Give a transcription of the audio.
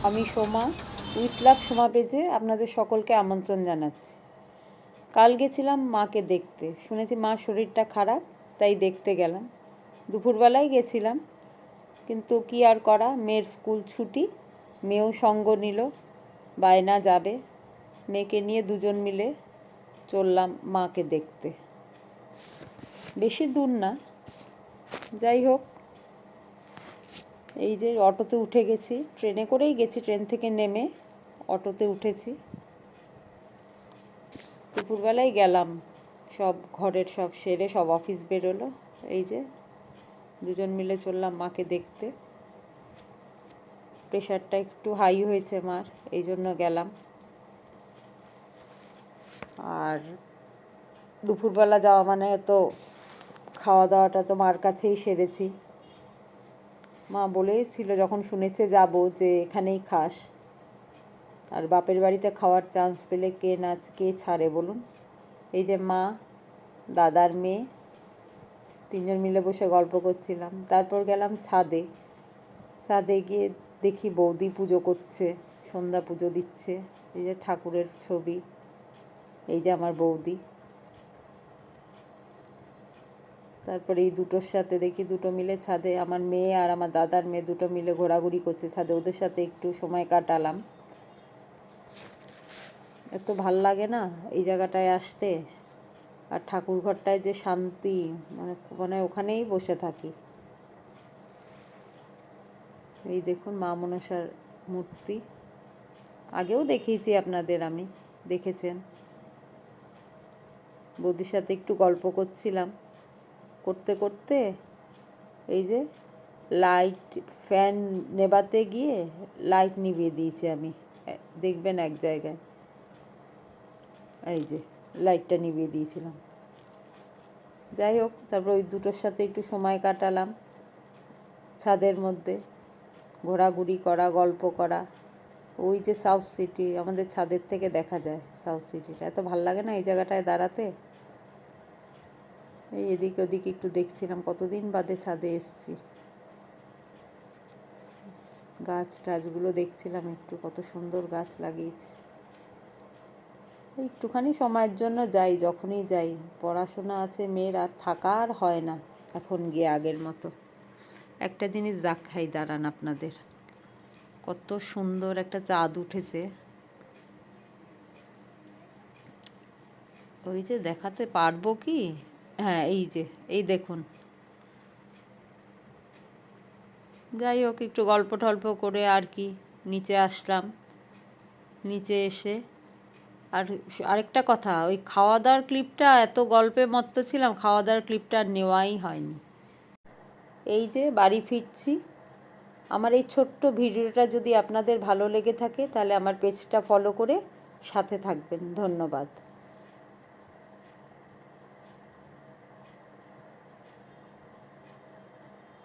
আমি Soma, with love Soma পেজে আপনাদের সকলকে আমন্ত্রণ জানাচ্ছি। কাল গেছিলাম মাকে দেখতে, শুনেছি মার শরীরটা খারাপ, তাই দেখতে গেলাম। দুপুরবেলায় গেছিলাম, কিন্তু কি আর করা, মেয়ের স্কুল ছুটি, মেয়েও সঙ্গ নিল, বায়না যাবে। মেয়েকে নিয়ে দুজন মিলে চললাম মাকে দেখতে। বেশি দূর না, যাই হোক। এই যে অটোতে উঠে গেছি, ট্রেনে করেই গেছি, ট্রেন থেকে নেমে অটোতে উঠেছি। দুপুরবেলায় গেলাম, সব ঘরের সব সেরে সব অফিস বেরোলো। এই যে দুজন মিলে চললাম মাকে দেখতে। প্রেশারটা একটু হাই হয়েছে মার, এই জন্য গেলাম। আর দুপুরবেলা যাওয়া মানে তো খাওয়া দাওয়াটা তো মার কাছেই সেরেছি। মা বলেছিল যখন শুনেছে যাব যে এখানেই খাস। আর বাপের বাড়িতে খাওয়ার চান্স পেলে কে ছাড়ে বলুন। এই যে মা, দাদার মেয়ে, তিনজন মিলে বসে গল্প করছিলাম। তারপর গেলাম ছাদে। ছাদে গিয়ে দেখি বৌদি পুজো করছে, সন্ধ্যা পুজো দিচ্ছে। এই যে ঠাকুরের ছবি, এই যে আমার বৌদি। তারপরে এই দুটোর সাথে দেখি দুটো মিলে ছাদে, আমার মেয়ে আর আমার দাদার মেয়ে দুটো মিলে ঘোরাঘুরি করছে ছাদে, ওদের সাথে একটু সময় কাটালাম। এত ভাল লাগে না এই জায়গাটায় আসতে। আর ঠাকুর ঘরটায় যে শান্তি, মানে ওখানেই বসে থাকি। এই দেখুন মা মনসার মূর্তি, আগেও দেখিয়েছি আপনাদের, আমি দেখেছেন। বৌদির সাথে একটু গল্প করছিলাম, করতে করতে এই যে লাইট ফ্যান নেভাতে গিয়ে লাইট নিভিয়ে দিয়েছি আমি, দেখবেন এক জায়গায়, এই যে লাইটটা নিভিয়ে দিয়েছিলাম। যাই হোক, তারপর ওই দুটোর সাথে একটু সময় কাটালাম ছাদের মধ্যে, ঘোরাঘুরি করা, গল্প করা। ওই যে সাউথ সিটি, আমাদের ছাদের থেকে দেখা যায় সাউথ সিটিটা। এত ভাল লাগে না এই জায়গাটায় দাঁড়াতে। এই এদিক ওদিক একটু দেখছিলাম, কতদিন বাদে ছাদে এসছি। গাছ টাছগুলো দেখছিলাম একটু, কত সুন্দর গাছ লাগিয়েছে। একটুখানি সময়ের জন্য যাই, যখনই যাই। পড়াশোনা আছে মেয়ের, আর থাকা আর হয় না এখন গিয়ে আগের মতো। একটা জিনিস দেখাই দাঁড়ান আপনাদের, কত সুন্দর একটা চাঁদ উঠেছে। ওই যে দেখাতে পারবো কি, হ্যাঁ এই যে, এই দেখুন। যাই হোক, একটু গল্প টল্প করে আর কি নিচে আসলাম। নিচে এসে আরেকটা কথা, ওই খাওয়া দাওয়ার ক্লিপটা, এত গল্পে মত্ত ছিলাম, খাওয়া দাওয়ার ক্লিপটা আর নেওয়াই হয়নি। এই যে বাড়ি ফিরছি। আমার এই ছোট্ট ভিডিওটা যদি আপনাদের ভালো লেগে থাকে, তাহলে আমার পেজটা ফলো করে সাথে থাকবেন। ধন্যবাদ।